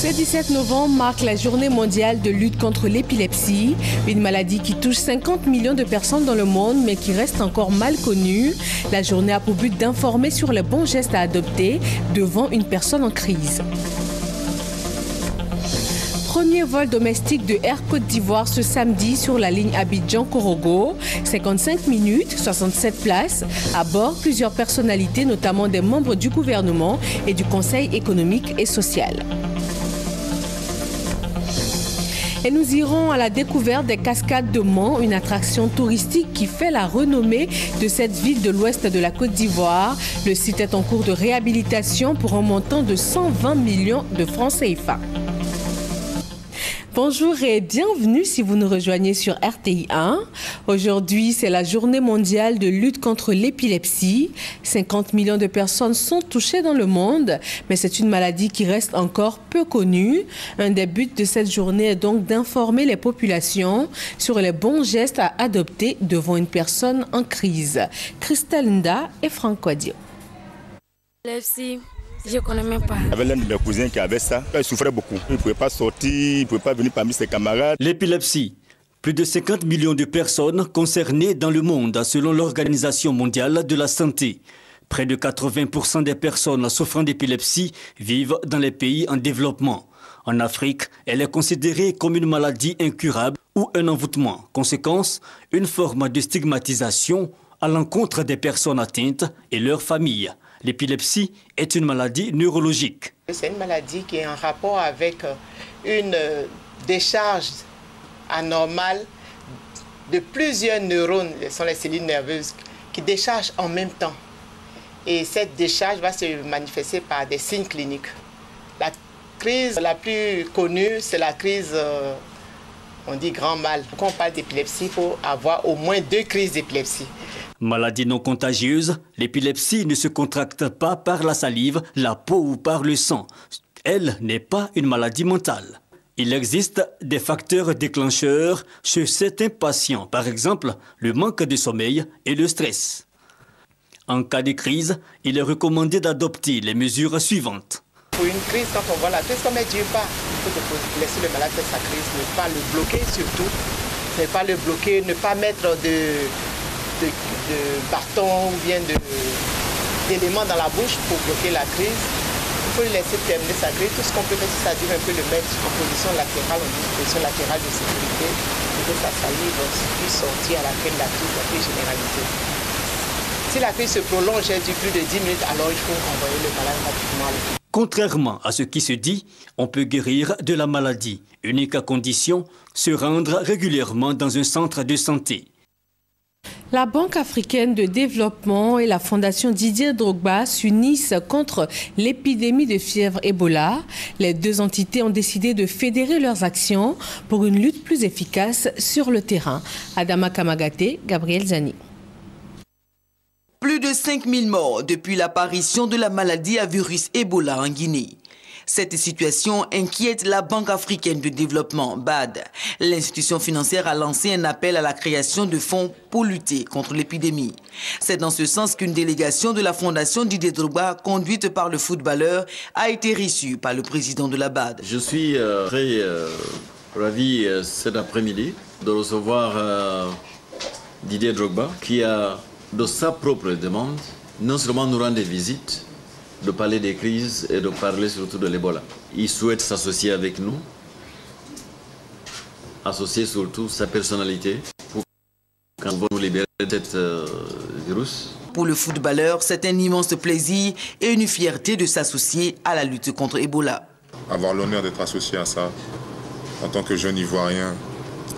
Ce 17 novembre marque la journée mondiale de lutte contre l'épilepsie, une maladie qui touche 50 millions de personnes dans le monde mais qui reste encore mal connue. La journée a pour but d'informer sur les bons gestes à adopter devant une personne en crise. Premier vol domestique de Air Côte d'Ivoire ce samedi sur la ligne Abidjan-Korogo. 55 minutes, 67 places. À bord, plusieurs personnalités, notamment des membres du gouvernement et du Conseil économique et social. Et nous irons à la découverte des cascades de Mans, une attraction touristique qui fait la renommée de cette ville de l'ouest de la Côte d'Ivoire. Le site est en cours de réhabilitation pour un montant de 120 millions de francs CFA. Bonjour et bienvenue si vous nous rejoignez sur RTI 1. Aujourd'hui, c'est la journée mondiale de lutte contre l'épilepsie. 50 millions de personnes sont touchées dans le monde, mais c'est une maladie qui reste encore peu connue. Un des buts de cette journée est donc d'informer les populations sur les bons gestes à adopter devant une personne en crise. Christelle Nda et Franck Quadio. L'épilepsie. Je ne connais même pas. Il y avait l'un de mes cousins qui avait ça. Il souffrait beaucoup. Il ne pouvait pas sortir, il ne pouvait pas venir parmi ses camarades. L'épilepsie. Plus de 50 millions de personnes concernées dans le monde selon l'Organisation mondiale de la santé. Près de 80% des personnes souffrant d'épilepsie vivent dans les pays en développement. En Afrique, elle est considérée comme une maladie incurable ou un envoûtement. Conséquence, une forme de stigmatisation à l'encontre des personnes atteintes et leurs familles. L'épilepsie est une maladie neurologique. C'est une maladie qui est en rapport avec une décharge anormale de plusieurs neurones, ce sont les cellules nerveuses, qui déchargent en même temps. Et cette décharge va se manifester par des signes cliniques. La crise la plus connue, c'est la crise, on dit grand mal. Quand on parle d'épilepsie, il faut avoir au moins 2 crises d'épilepsie. Maladie non contagieuse, l'épilepsie ne se contracte pas par la salive, la peau ou par le sang. Elle n'est pas une maladie mentale. Il existe des facteurs déclencheurs chez certains patients, par exemple le manque de sommeil et le stress. En cas de crise, il est recommandé d'adopter les mesures suivantes. Pour une crise, quand on voit la crise, comme elle ne dure pas, il faut laisser le malade faire sa crise, ne pas le bloquer surtout, ne pas le bloquer, ne pas mettre de bâton ou bien d'éléments dans la bouche pour bloquer la crise. Il faut le laisser terminer sa crise. Tout ce qu'on peut faire, si ça dure un peu, le mettre en position latérale, on dit position latérale de sécurité, pour que sa salive puisse sortir à la fin de la crise généralité. Si la crise se prolonge et dure plus de 10 minutes, alors il faut envoyer le malade rapidement à l'hôpital. Contrairement à ce qui se dit, on peut guérir de la maladie. Unique condition, se rendre régulièrement dans un centre de santé. La Banque africaine de développement et la Fondation Didier Drogba s'unissent contre l'épidémie de fièvre Ebola. Les deux entités ont décidé de fédérer leurs actions pour une lutte plus efficace sur le terrain. Adama Kamagaté, Gabriel Zani. Plus de 5000 morts depuis l'apparition de la maladie à virus Ebola en Guinée. Cette situation inquiète la Banque africaine de développement, BAD. L'institution financière a lancé un appel à la création de fonds pour lutter contre l'épidémie. C'est dans ce sens qu'une délégation de la Fondation Didier Drogba, conduite par le footballeur, a été reçue par le président de la BAD. Je suis très ravi cet après-midi de recevoir Didier Drogba, qui a, de sa propre demande, non seulement nous rendre visite, de parler des crises et de parler surtout de l'Ebola. Il souhaite s'associer avec nous, associer surtout sa personnalité pour qu'on va nous libérer de cet virus. Pour le footballeur, c'est un immense plaisir et une fierté de s'associer à la lutte contre Ebola. Avoir l'honneur d'être associé à ça, en tant que jeune Ivoirien,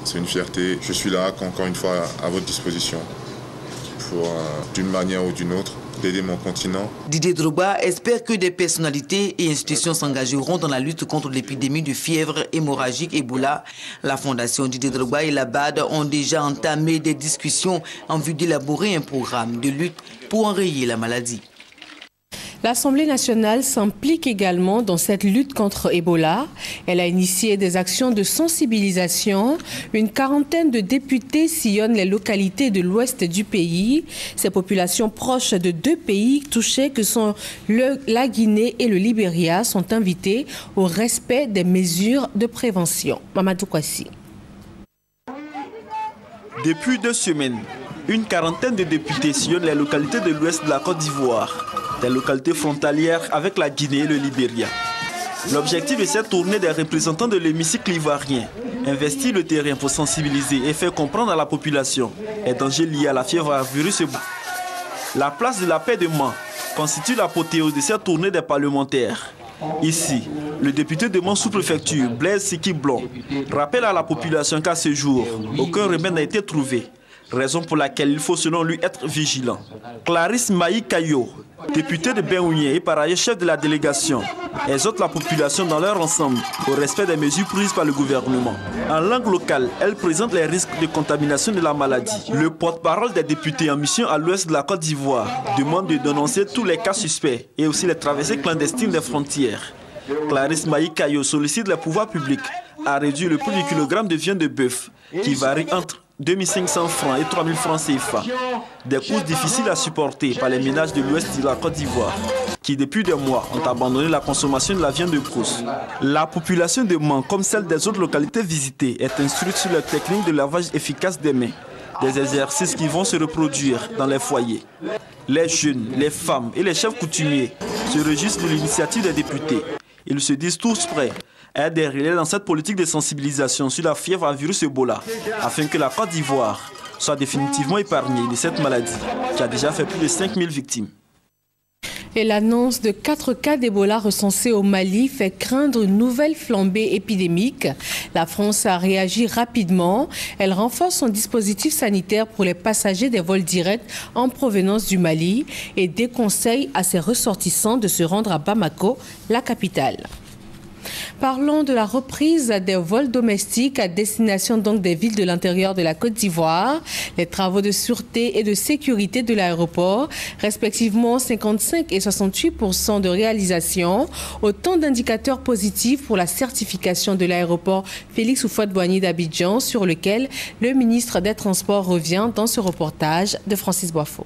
c'est une fierté. Je suis là, encore une fois, à votre disposition pour, d'une manière ou d'une autre, d'aider mon continent. Didier Drogba espère que des personnalités et institutions s'engageront dans la lutte contre l'épidémie de fièvre hémorragique Ebola. La Fondation Didier Drogba et la BAD ont déjà entamé des discussions en vue d'élaborer un programme de lutte pour enrayer la maladie. L'Assemblée nationale s'implique également dans cette lutte contre Ebola. Elle a initié des actions de sensibilisation. Une quarantaine de députés sillonnent les localités de l'ouest du pays. Ces populations proches de deux pays touchés que sont la Guinée et le Libéria sont invitées au respect des mesures de prévention. Mamadou Kwasi. Depuis 2 semaines, une quarantaine de députés sillonnent les localités de l'ouest de la Côte d'Ivoire, des localités frontalières avec la Guinée et le Libéria. L'objectif de cette tournée des représentants de l'hémicycle ivoirien, investir le terrain pour sensibiliser et faire comprendre à la population les dangers liés à la fièvre aviaris. La place de la paix de Mans constitue l'apothéose de cette tournée des parlementaires. Ici, le député de Mans sous-préfecture, Blaise Siki Blon, rappelle à la population qu'à ce jour, aucun remède n'a été trouvé. Raison pour laquelle il faut selon lui être vigilant. Clarisse Maï Kayo, députée de Benouillet et par ailleurs chef de la délégation, exhorte la population dans leur ensemble au respect des mesures prises par le gouvernement. En langue locale, elle présente les risques de contamination de la maladie. Le porte-parole des députés en mission à l'ouest de la Côte d'Ivoire demande de dénoncer tous les cas suspects et aussi les traversées clandestines des frontières. Clarisse Maï Kayo sollicite les pouvoirs publics à réduire le prix du kilogramme de viande de bœuf qui varie entre 2500 francs et 3000 francs CFA. Des coûts difficiles à supporter par les ménages de l'ouest de la Côte d'Ivoire qui depuis des mois ont abandonné la consommation de la viande de brousse. La population de Mans, comme celle des autres localités visitées, est instruite sur les techniques de lavage efficace des mains, des exercices qui vont se reproduire dans les foyers. Les jeunes, les femmes et les chefs coutumiers se réjouissent de l'initiative des députés. Ils se disent tous prêts à être des relais dans cette politique de sensibilisation sur la fièvre à virus Ebola, afin que la Côte d'Ivoire soit définitivement épargnée de cette maladie qui a déjà fait plus de 5000 victimes. Et l'annonce de 4 cas d'Ebola recensés au Mali fait craindre une nouvelle flambée épidémique. La France a réagi rapidement. Elle renforce son dispositif sanitaire pour les passagers des vols directs en provenance du Mali et déconseille à ses ressortissants de se rendre à Bamako, la capitale. Parlons de la reprise des vols domestiques à destination donc des villes de l'intérieur de la Côte d'Ivoire. Les travaux de sûreté et de sécurité de l'aéroport, respectivement 55 et 68% de réalisation, autant d'indicateurs positifs pour la certification de l'aéroport Félix Houphouët-Boigny d'Abidjan, sur lequel le ministre des Transports revient dans ce reportage de Francis Boifo.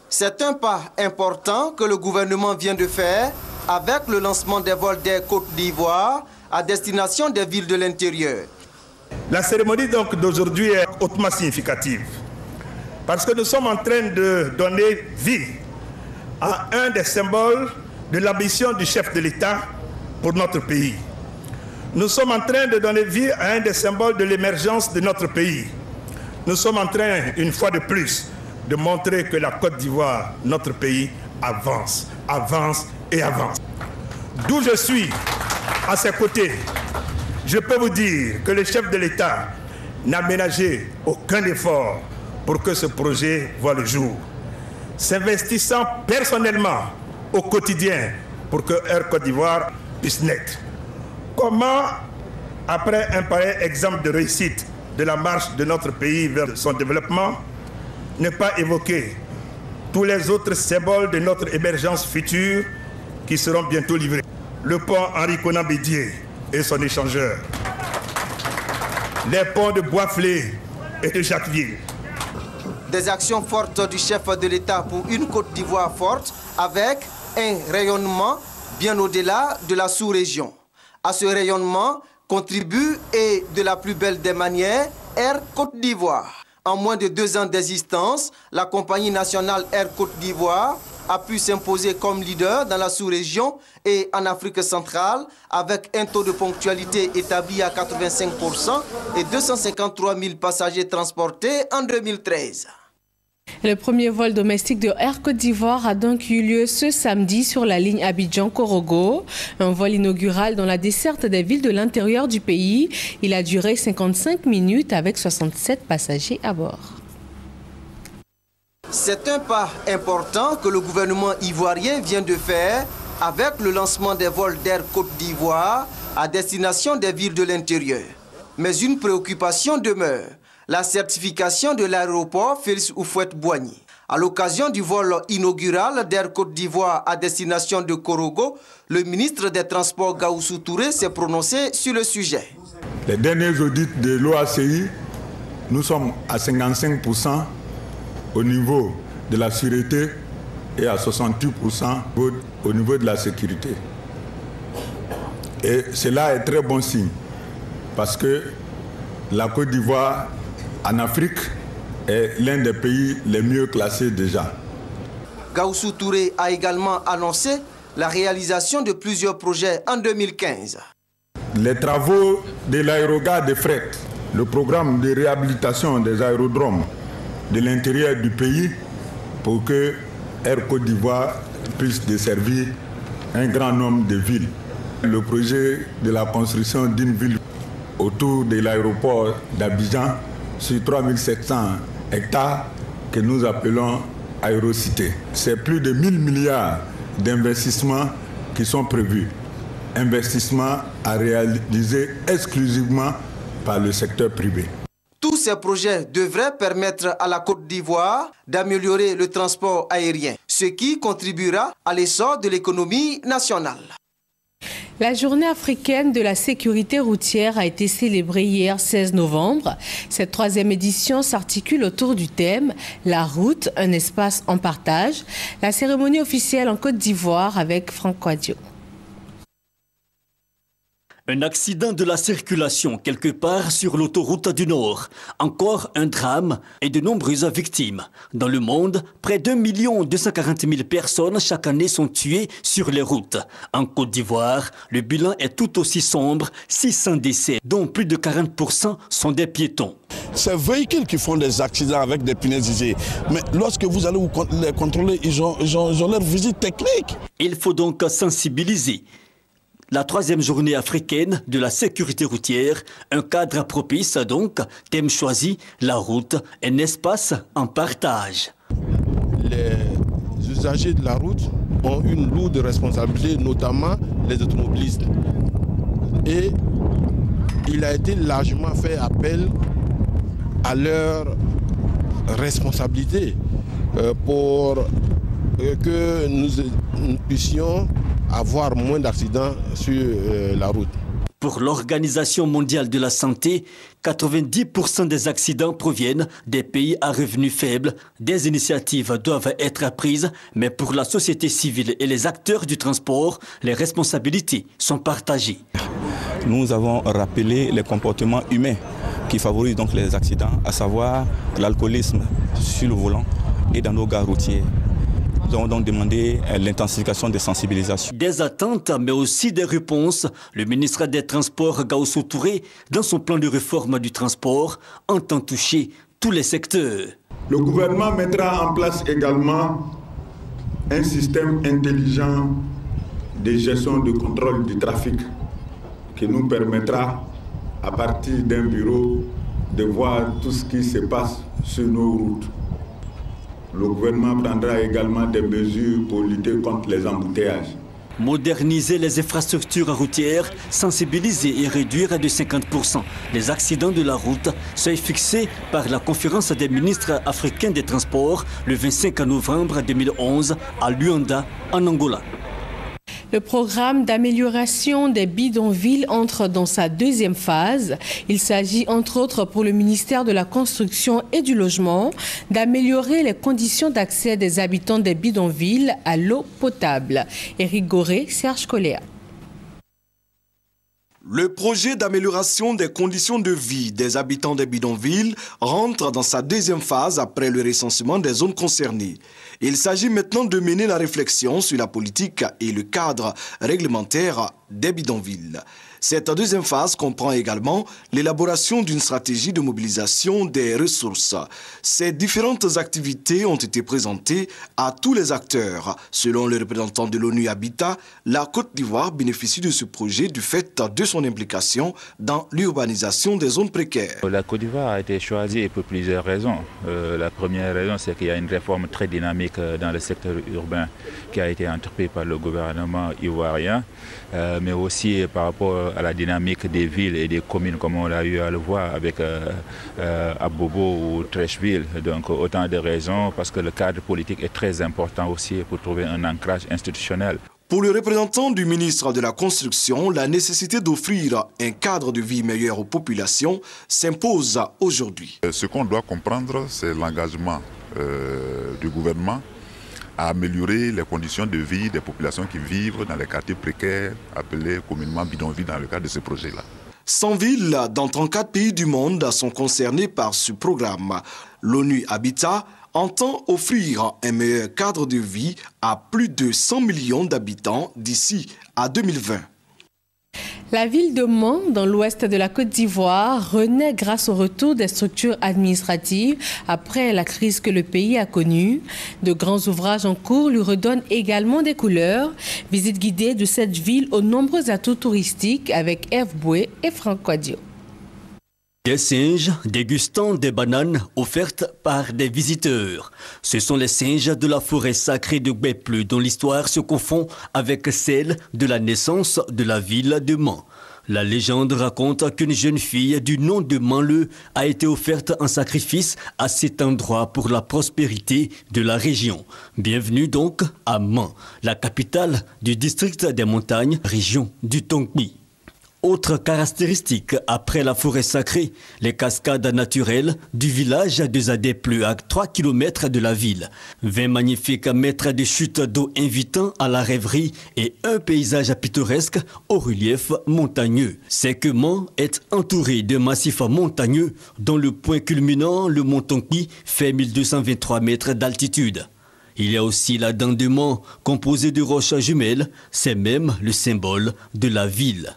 C'est un pas important que le gouvernement vient de faire avec le lancement des vols d'Air Côte d'Ivoire à destination des villes de l'intérieur. La cérémonie donc d'aujourd'hui est hautement significative parce que nous sommes en train de donner vie à un des symboles de l'ambition du chef de l'État pour notre pays. Nous sommes en train de donner vie à un des symboles de l'émergence de notre pays. Nous sommes en train, une fois de plus, de montrer que la Côte d'Ivoire, notre pays, avance, avance et avance. D'où je suis, à ses côtés, je peux vous dire que le chef de l'État n'a ménagé aucun effort pour que ce projet voie le jour, s'investissant personnellement au quotidien pour que Air Côte d'Ivoire puisse naître. Comment, après un pareil exemple de réussite de la marche de notre pays vers son développement, ne pas évoquer tous les autres symboles de notre émergence future qui seront bientôt livrés. Le pont Henri-Konan Bédié et son échangeur. Les ponts de Boisflé et de Jacquesville. Des actions fortes du chef de l'État pour une Côte d'Ivoire forte avec un rayonnement bien au-delà de la sous-région. À ce rayonnement contribue et de la plus belle des manières Air Côte d'Ivoire. En moins de 2 ans d'existence, la compagnie nationale Air Côte d'Ivoire a pu s'imposer comme leader dans la sous-région et en Afrique centrale avec un taux de ponctualité établi à 85% et 253 000 passagers transportés en 2013. Le premier vol domestique de Air Côte d'Ivoire a donc eu lieu ce samedi sur la ligne Abidjan-Korogo, un vol inaugural dans la desserte des villes de l'intérieur du pays. Il a duré 55 minutes avec 67 passagers à bord. C'est un pas important que le gouvernement ivoirien vient de faire avec le lancement des vols d'Air Côte d'Ivoire à destination des villes de l'intérieur. Mais une préoccupation demeure. La certification de l'aéroport Félix Houphouët-Boigny. À l'occasion du vol inaugural d'Air Côte d'Ivoire à destination de Korogo, le ministre des Transports Gaoussou Touré s'est prononcé sur le sujet. Les derniers audits de l'OACI, nous sommes à 55% au niveau de la sûreté et à 68% au niveau de la sécurité. Et cela est très bon signe parce que la Côte d'Ivoire en Afrique est l'un des pays les mieux classés déjà. Gaoussou Touré a également annoncé la réalisation de plusieurs projets en 2015. Les travaux de l'aérogare de fret, le programme de réhabilitation des aérodromes de l'intérieur du pays pour que Air Côte d'Ivoire puisse desservir un grand nombre de villes. Le projet de la construction d'une ville autour de l'aéroport d'Abidjan sur 3700 hectares que nous appelons Aérocité. C'est plus de 1000 milliards d'investissements qui sont prévus. Investissements à réaliser exclusivement par le secteur privé. Tous ces projets devraient permettre à la Côte d'Ivoire d'améliorer le transport aérien, ce qui contribuera à l'essor de l'économie nationale. La journée africaine de la sécurité routière a été célébrée hier 16 novembre. Cette 3e édition s'articule autour du thème « La route, un espace en partage ». La cérémonie officielle en Côte d'Ivoire avec Franck Quadio. Un accident de la circulation quelque part sur l'autoroute du Nord. Encore un drame et de nombreuses victimes. Dans le monde, près d'1 240 000 personnes chaque année sont tuées sur les routes. En Côte d'Ivoire, le bilan est tout aussi sombre, 600 décès, dont plus de 40% sont des piétons. Ces véhicules qui font des accidents avec des pneus usés, mais lorsque vous allez les contrôler, ils ont leur visite technique. Il faut donc sensibiliser. La 3e journée africaine de la sécurité routière, un cadre propice donc, thème choisi, la route, un espace en partage. Les usagers de la route ont une lourde responsabilité, notamment les automobilistes. Et il a été largement fait appel à leur responsabilité pour que nous puissions avoir moins d'accidents sur la route. Pour l'Organisation mondiale de la santé, 90% des accidents proviennent des pays à revenus faibles. Des initiatives doivent être prises, mais pour la société civile et les acteurs du transport, les responsabilités sont partagées. Nous avons rappelé les comportements humains qui favorisent donc les accidents, à savoir l'alcoolisme sur le volant et dans nos gares routières. Nous avons donc demandé l'intensification des sensibilisations. Des attentes, mais aussi des réponses. Le ministre des Transports, Gaoussou Touré, dans son plan de réforme du transport, entend toucher tous les secteurs. Le gouvernement mettra en place également un système intelligent de gestion de contrôle du trafic qui nous permettra, à partir d'un bureau, de voir tout ce qui se passe sur nos routes. Le gouvernement prendra également des mesures pour lutter contre les embouteillages. Moderniser les infrastructures routières, sensibiliser et réduire de 50% les accidents de la route, seuil fixé par la conférence des ministres africains des Transports le 25 novembre 2011 à Luanda, en Angola. Le programme d'amélioration des bidonvilles entre dans sa 2e phase. Il s'agit entre autres pour le ministère de la Construction et du Logement d'améliorer les conditions d'accès des habitants des bidonvilles à l'eau potable. Éric Goré, Serge Coléa. Le projet d'amélioration des conditions de vie des habitants des bidonvilles rentre dans sa 2e phase après le recensement des zones concernées. Il s'agit maintenant de mener la réflexion sur la politique et le cadre réglementaire des bidonvilles. Cette 2e phase comprend également l'élaboration d'une stratégie de mobilisation des ressources. Ces différentes activités ont été présentées à tous les acteurs. Selon le représentant de l'ONU Habitat, la Côte d'Ivoire bénéficie de ce projet du fait de son implication dans l'urbanisation des zones précaires. La Côte d'Ivoire a été choisie pour plusieurs raisons. La première raison, c'est qu'il y a une réforme très dynamique dans le secteur urbain qui a été entreprise par le gouvernement ivoirien, mais aussi par rapport à la dynamique des villes et des communes, comme on l'a eu à le voir avec Abobo ou Trècheville. Donc autant de raisons, parce que le cadre politique est très important aussi pour trouver un ancrage institutionnel. Pour le représentant du ministre de la Construction, la nécessité d'offrir un cadre de vie meilleur aux populations s'impose aujourd'hui. Ce qu'on doit comprendre, c'est l'engagement du gouvernement à améliorer les conditions de vie des populations qui vivent dans les quartiers précaires, appelés communément bidonvilles dans le cadre de ce projet-là. 100 villes dans 34 pays du monde sont concernées par ce programme. L'ONU Habitat entend offrir un meilleur cadre de vie à plus de 100 millions d'habitants d'ici à 2020. La ville de Mans, dans l'ouest de la Côte d'Ivoire, renaît grâce au retour des structures administratives après la crise que le pays a connue. De grands ouvrages en cours lui redonnent également des couleurs. Visite guidée de cette ville aux nombreux atouts touristiques avec Eve Boué et Franck Quadio. Des singes dégustant des bananes offertes par des visiteurs. Ce sont les singes de la forêt sacrée de Gbeplu dont l'histoire se confond avec celle de la naissance de la ville de Mans. La légende raconte qu'une jeune fille du nom de Manleu a été offerte en sacrifice à cet endroit pour la prospérité de la région. Bienvenue donc à Mans, la capitale du district des montagnes, région du Tongbi. Autre caractéristique, après la forêt sacrée, les cascades naturelles du village de Zadeplu à 3 km de la ville. 20 magnifiques mètres de chute d'eau invitant à la rêverie et un paysage pittoresque au relief montagneux. C'est que Mans est entouré de massifs montagneux dont le point culminant, le mont Tongbi, fait 1223 mètres d'altitude. Il y a aussi la dent de Mans, composée de roches jumelles, c'est même le symbole de la ville.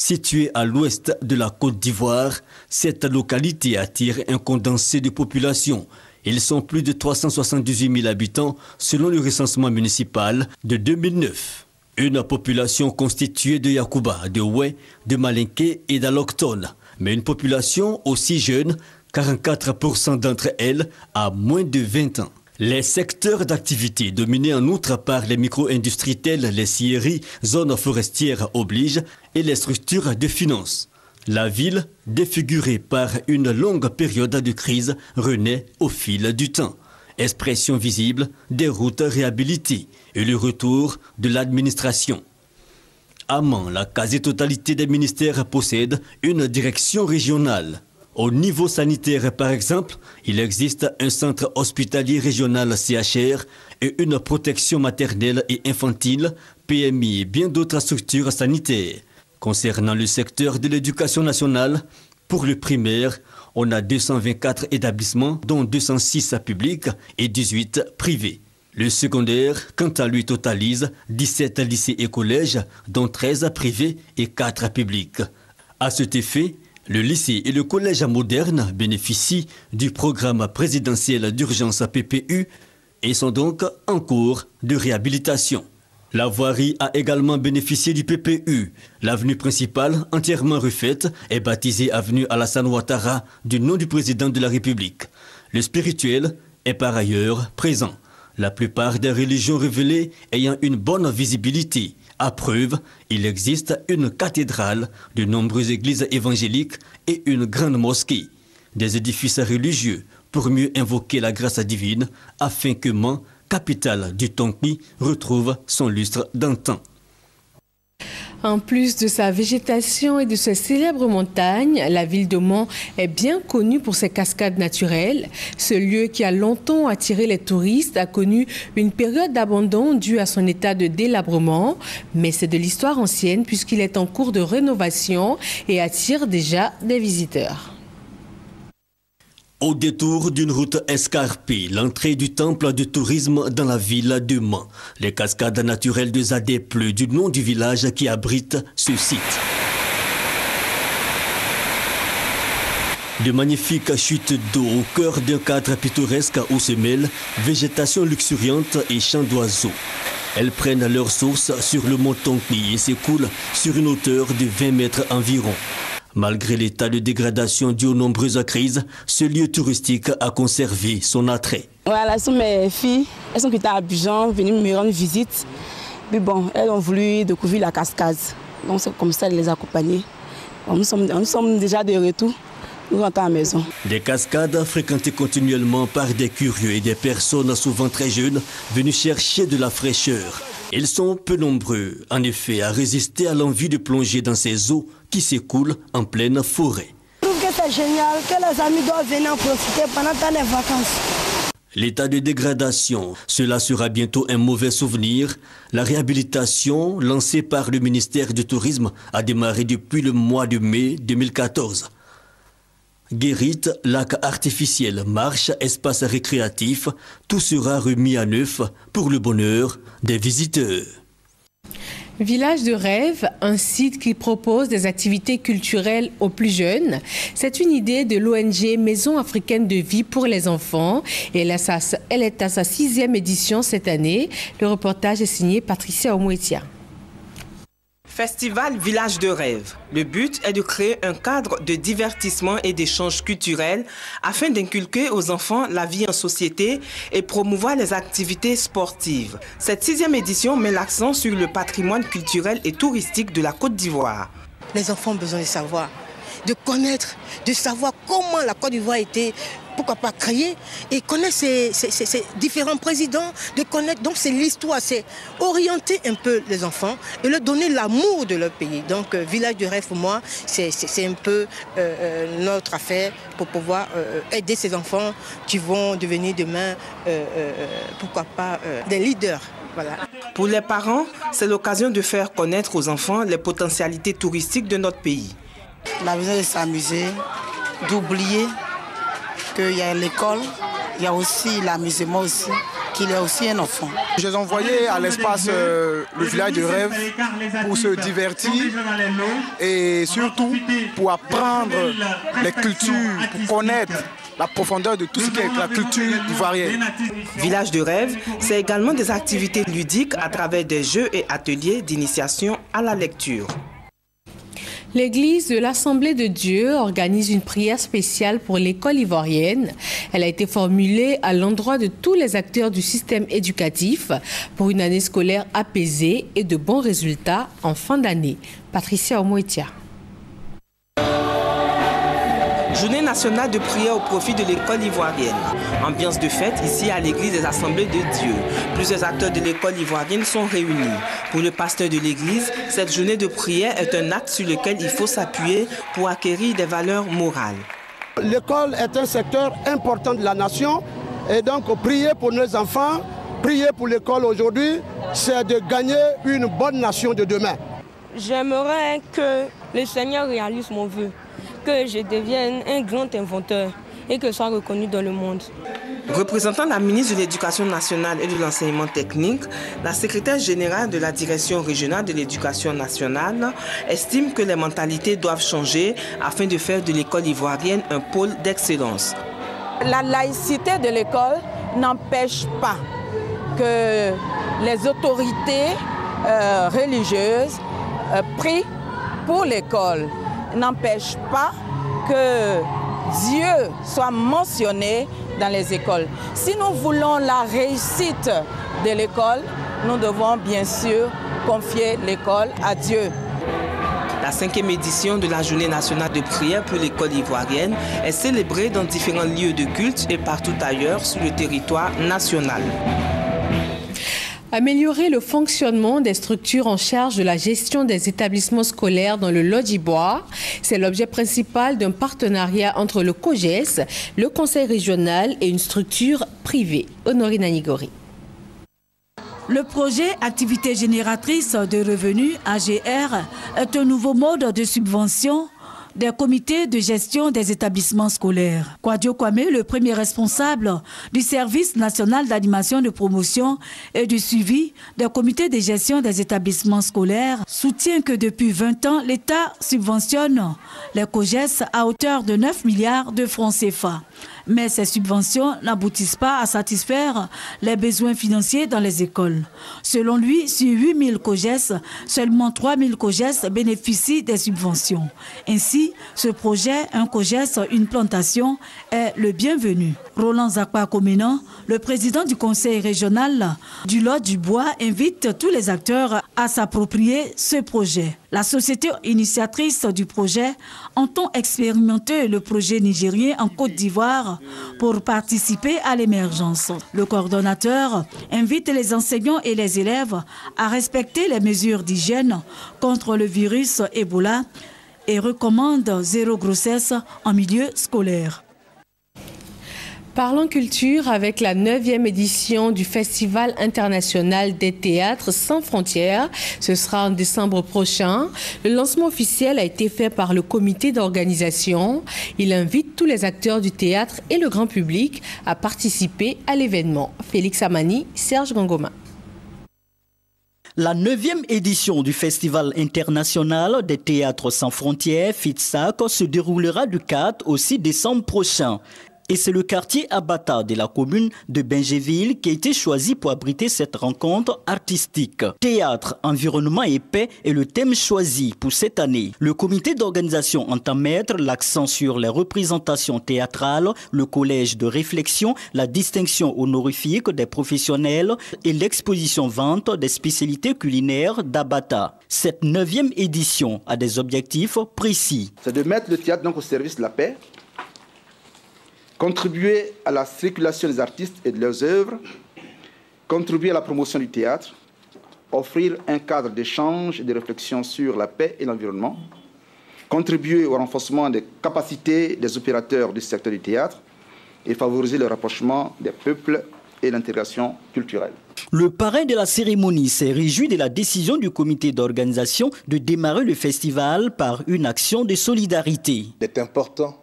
Située à l'ouest de la Côte d'Ivoire, cette localité attire un condensé de population. Ils sont plus de 378 000 habitants selon le recensement municipal de 2009. Une population constituée de Yakuba, de Oué, de Malinké et d'Aloctone. Mais une population aussi jeune, 44% d'entre elles à moins de 20 ans. Les secteurs d'activité dominés en outre par les micro-industries telles les scieries, zones forestières obligent et les structures de finances. La ville, défigurée par une longue période de crise, renaît au fil du temps. Expression visible des routes réhabilitées et le retour de l'administration. À Mans, la quasi-totalité des ministères possède une direction régionale. Au niveau sanitaire, par exemple, il existe un centre hospitalier régional CHR et une protection maternelle et infantile, PMI et bien d'autres structures sanitaires. Concernant le secteur de l'éducation nationale, pour le primaire, on a 224 établissements, dont 206 publics et 18 privés. Le secondaire, quant à lui, totalise 17 lycées et collèges, dont 13 privés et 4 publics. À cet effet, le lycée et le collège moderne bénéficient du programme présidentiel d'urgence PPU et sont donc en cours de réhabilitation. La voirie a également bénéficié du PPU. L'avenue principale, entièrement refaite, est baptisée avenue Alassane Ouattara du nom du président de la République. Le spirituel est par ailleurs présent. La plupart des religions révélées ayant une bonne visibilité. À preuve, il existe une cathédrale, de nombreuses églises évangéliques et une grande mosquée. Des édifices religieux pour mieux invoquer la grâce divine afin que Mans, capitale du Tongbi, retrouve son lustre d'antan. En plus de sa végétation et de ses célèbres montagnes, la ville de Mans est bien connue pour ses cascades naturelles. Ce lieu qui a longtemps attiré les touristes a connu une période d'abandon due à son état de délabrement. Mais c'est de l'histoire ancienne puisqu'il est en cours de rénovation et attire déjà des visiteurs. Au détour d'une route escarpée, l'entrée du temple de tourisme dans la ville de Mans. Les cascades naturelles de Zadeplu, du nom du village qui abrite ce site. De magnifiques chutes d'eau au cœur d'un cadre pittoresque où se mêlent végétation luxuriante et chants d'oiseaux. Elles prennent leur source sur le mont Tongbi et s'écoulent sur une hauteur de 20 mètres environ. Malgré l'état de dégradation dû aux nombreuses crises, ce lieu touristique a conservé son attrait. Voilà, ce sont mes filles. Elles sont quittées à Abidjan, venues me rendre visite. Mais bon, elles ont voulu découvrir la cascade. Donc c'est comme ça de les accompagner. Nous sommes déjà de retour. Nous rentrons à la maison. Des cascades fréquentées continuellement par des curieux et des personnes souvent très jeunes venues chercher de la fraîcheur. Ils sont peu nombreux, en effet, à résister à l'envie de plonger dans ces eaux qui s'écoulent en pleine forêt. Je trouve que c'est génial, que les amis doivent venir en profiter pendant les vacances. L'état de dégradation, cela sera bientôt un mauvais souvenir. La réhabilitation lancée par le ministère du Tourisme a démarré depuis le mois de mai 2014. Guérite, lac artificiel, marche, espace récréatif, tout sera remis à neuf pour le bonheur des visiteurs. Village de rêve, un site qui propose des activités culturelles aux plus jeunes. C'est une idée de l'ONG Maison africaine de vie pour les enfants. Et elle est à sa 6e édition cette année. Le reportage est signé Patricia Omouetia. Festival Village de rêve. Le but est de créer un cadre de divertissement et d'échange culturel afin d'inculquer aux enfants la vie en société et promouvoir les activités sportives. Cette 6e édition met l'accent sur le patrimoine culturel et touristique de la Côte d'Ivoire. Les enfants ont besoin de savoir, de connaître, de savoir comment la Côte d'Ivoire a été, pourquoi pas créée, et connaître ces différents présidents, de connaître, donc c'est l'histoire, c'est orienter un peu les enfants et leur donner l'amour de leur pays. Donc Village de rêve pour moi, c'est un peu notre affaire pour pouvoir aider ces enfants qui vont devenir demain, pourquoi pas, des leaders. Voilà. Pour les parents, c'est l'occasion de faire connaître aux enfants les potentialités touristiques de notre pays. La besoin de s'amuser, d'oublier qu'il y a l'école, il y a aussi l'amusement aussi, qu'il est aussi un enfant. Je les envoyais à l'espace le village de rêve pour se divertir et surtout pour apprendre les cultures, pour connaître la profondeur de tout ce qui est la culture ivoirienne. Village de rêve, c'est également des activités ludiques à travers des jeux et ateliers d'initiation à la lecture. L'église de l'Assemblée de Dieu organise une prière spéciale pour l'école ivoirienne. Elle a été formulée à l'endroit de tous les acteurs du système éducatif pour une année scolaire apaisée et de bons résultats en fin d'année. Patricia Omouetia. Journée nationale de prière au profit de l'école ivoirienne. Ambiance de fête ici à l'église des Assemblées de Dieu. Plusieurs acteurs de l'école ivoirienne sont réunis. Pour le pasteur de l'église, cette journée de prière est un acte sur lequel il faut s'appuyer pour acquérir des valeurs morales. L'école est un secteur important de la nation et donc prier pour nos enfants, prier pour l'école aujourd'hui, c'est de gagner une bonne nation de demain. J'aimerais que le Seigneur réalise mon vœu, que je devienne un grand inventeur et que je sois reconnu dans le monde. Représentant la ministre de l'Éducation nationale et de l'enseignement technique, la secrétaire générale de la direction régionale de l'éducation nationale estime que les mentalités doivent changer afin de faire de l'école ivoirienne un pôle d'excellence. La laïcité de l'école n'empêche pas que les autorités religieuses prient pour l'école, n'empêche pas que Dieu soit mentionné dans les écoles. Si nous voulons la réussite de l'école, nous devons bien sûr confier l'école à Dieu. La 5e édition de la Journée nationale de prière pour l'école ivoirienne est célébrée dans différents lieux de culte et partout ailleurs sur le territoire national. Améliorer le fonctionnement des structures en charge de la gestion des établissements scolaires dans le Lodjibois, c'est l'objet principal d'un partenariat entre le COGES, le Conseil régional et une structure privée. Honorine Anigori. Le projet Activité génératrice de revenus, AGR, est un nouveau mode de subvention des comités de gestion des établissements scolaires. Kwadio Kwame, le premier responsable du service national d'animation de promotion et du suivi des comités de gestion des établissements scolaires, soutient que depuis 20 ans, l'État subventionne les COGES à hauteur de 9 milliards de francs CFA. Mais ces subventions n'aboutissent pas à satisfaire les besoins financiers dans les écoles. Selon lui, sur 8 000 COGES, seulement 3 000 COGES bénéficient des subventions. Ainsi, ce projet, un COGES, une plantation, est le bienvenu. Roland Zakwa-Koménan, le président du conseil régional du Lodjibois, invite tous les acteurs à s'approprier ce projet. La société initiatrice du projet entend expérimenter le projet nigérien en Côte d'Ivoire pour participer à l'émergence. Le coordonnateur invite les enseignants et les élèves à respecter les mesures d'hygiène contre le virus Ebola et recommande 0 grossesse en milieu scolaire. Parlons culture avec la 9e édition du Festival international des théâtres sans frontières. Ce sera en décembre prochain. Le lancement officiel a été fait par le comité d'organisation. Il invite tous les acteurs du théâtre et le grand public à participer à l'événement. Félix Amani, Serge Gongoma. La 9e édition du Festival international des théâtres sans frontières, FITSAC, se déroulera du 4 au 6 décembre prochain. Et c'est le quartier Abata de la commune de Bengéville qui a été choisi pour abriter cette rencontre artistique. Théâtre, environnement et paix est le thème choisi pour cette année. Le comité d'organisation entend mettre l'accent sur les représentations théâtrales, le collège de réflexion, la distinction honorifique des professionnels et l'exposition-vente des spécialités culinaires d'Abata. Cette 9e édition a des objectifs précis. C'est de mettre le théâtre donc au service de la paix, contribuer à la circulation des artistes et de leurs œuvres, contribuer à la promotion du théâtre, offrir un cadre d'échange et de réflexion sur la paix et l'environnement, contribuer au renforcement des capacités des opérateurs du secteur du théâtre et favoriser le rapprochement des peuples et l'intégration culturelle. Le parrain de la cérémonie s'est réjoui de la décision du comité d'organisation de démarrer le festival par une action de solidarité. Il est important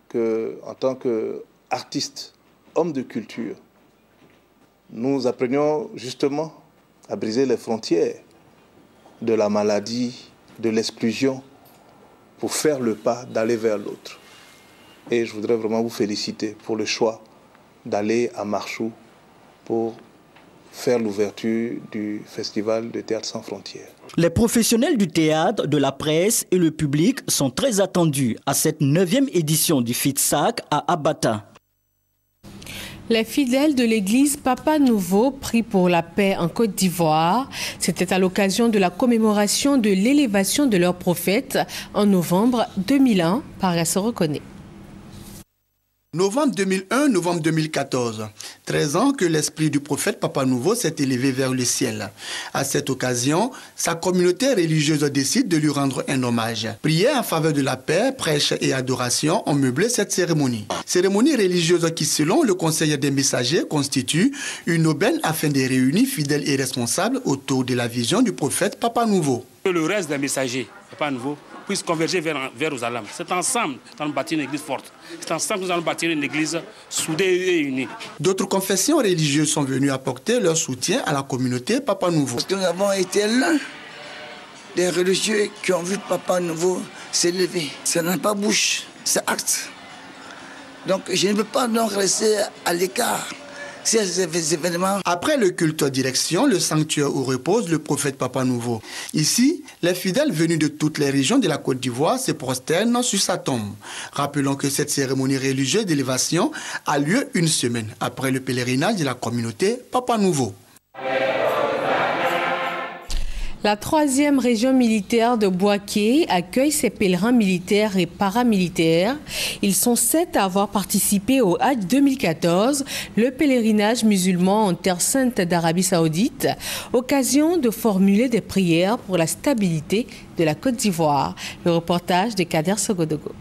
qu'en tant qu'artistes, hommes de culture, nous apprenions justement à briser les frontières de la maladie, de l'exclusion, pour faire le pas d'aller vers l'autre. Et je voudrais vraiment vous féliciter pour le choix d'aller à Marchou pour faire l'ouverture du Festival de théâtre sans frontières. Les professionnels du théâtre, de la presse et le public sont très attendus à cette 9e édition du FITSAC à Abata. Les fidèles de l'église Papa Nouveau prient pour la paix en Côte d'Ivoire. C'était à l'occasion de la commémoration de l'élévation de leur prophète en novembre 2001 par Gassoro Koné. Novembre 2001, novembre 2014. 13 ans que l'esprit du prophète Papa Nouveau s'est élevé vers le ciel. À cette occasion, sa communauté religieuse décide de lui rendre un hommage. Prières en faveur de la paix, prêche et adoration ont meublé cette cérémonie. Cérémonie religieuse qui, selon le conseil des messagers, constitue une aubaine afin de réunir fidèles et responsables autour de la vision du prophète Papa Nouveau. Le reste des messagers Papa Nouveau puisse converger vers Jérusalem. C'est ensemble que nous allons bâtir une église forte. C'est ensemble que nous allons bâtir une église soudée et unie. D'autres confessions religieuses sont venues apporter leur soutien à la communauté Papa Nouveau. Parce que nous avons été l'un des religieux qui ont vu Papa Nouveau s'élever. Ça n'a pas bouche, c'est acte. Donc je ne peux pas donc rester à l'écart. Après le culte direction, le sanctuaire où repose le prophète Papa Nouveau. Ici, les fidèles venus de toutes les régions de la Côte d'Ivoire se prosternent sur sa tombe. Rappelons que cette cérémonie religieuse d'élévation a lieu une semaine après le pèlerinage de la communauté Papa Nouveau. La 3e région militaire de Bouaké accueille ses pèlerins militaires et paramilitaires. Ils sont 7 à avoir participé au Hajj 2014, le pèlerinage musulman en Terre Sainte d'Arabie Saoudite, occasion de formuler des prières pour la stabilité de la Côte d'Ivoire. Le reportage de Kader Sogodogo.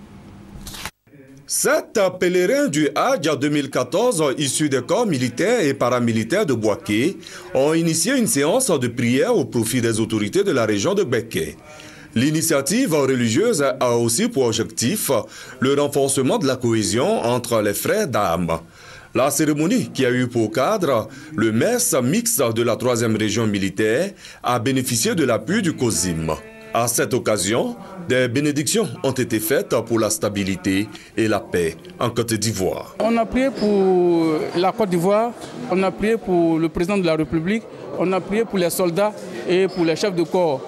7 pèlerins du Hajj 2014 issus des corps militaires et paramilitaires de Bouaké ont initié une séance de prière au profit des autorités de la région de Béké. L'initiative religieuse a aussi pour objectif le renforcement de la cohésion entre les frères d'âme. La cérémonie, qui a eu pour cadre le mess mixte de la 3e région militaire, a bénéficié de l'appui du COSIM. À cette occasion, des bénédictions ont été faites pour la stabilité et la paix en Côte d'Ivoire. On a prié pour la Côte d'Ivoire, on a prié pour le président de la République, on a prié pour les soldats et pour les chefs de corps.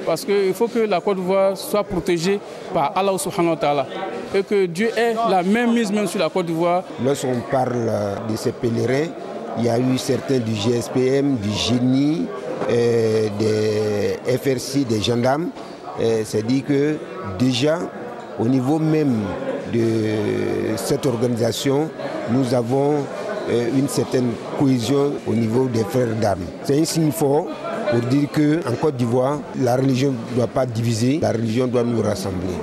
Parce qu'il faut que la Côte d'Ivoire soit protégée par Allah subhanahu wa ta'ala. Et que Dieu ait la même mise même sur la Côte d'Ivoire. Lorsqu'on parle de ces pèlerins, il y a eu certains du GSPM, du GINI, des FRC, des gendarmes. c'est dit que déjà au niveau même de cette organisation, nous avons une certaine cohésion au niveau des frères d'armes. C'est un signe fort pour dire qu'en Côte d'Ivoire, la religion ne doit pas diviser, la religion doit nous rassembler.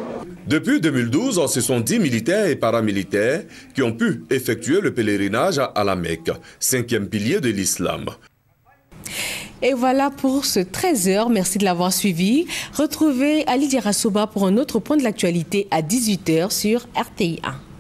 Depuis 2012, ce sont 10 militaires et paramilitaires qui ont pu effectuer le pèlerinage à la Mecque, 5e pilier de l'islam. Et voilà pour ce 13h. Merci de l'avoir suivi. Retrouvez Ali Diarra Soba pour un autre point de l'actualité à 18h sur RTI 1.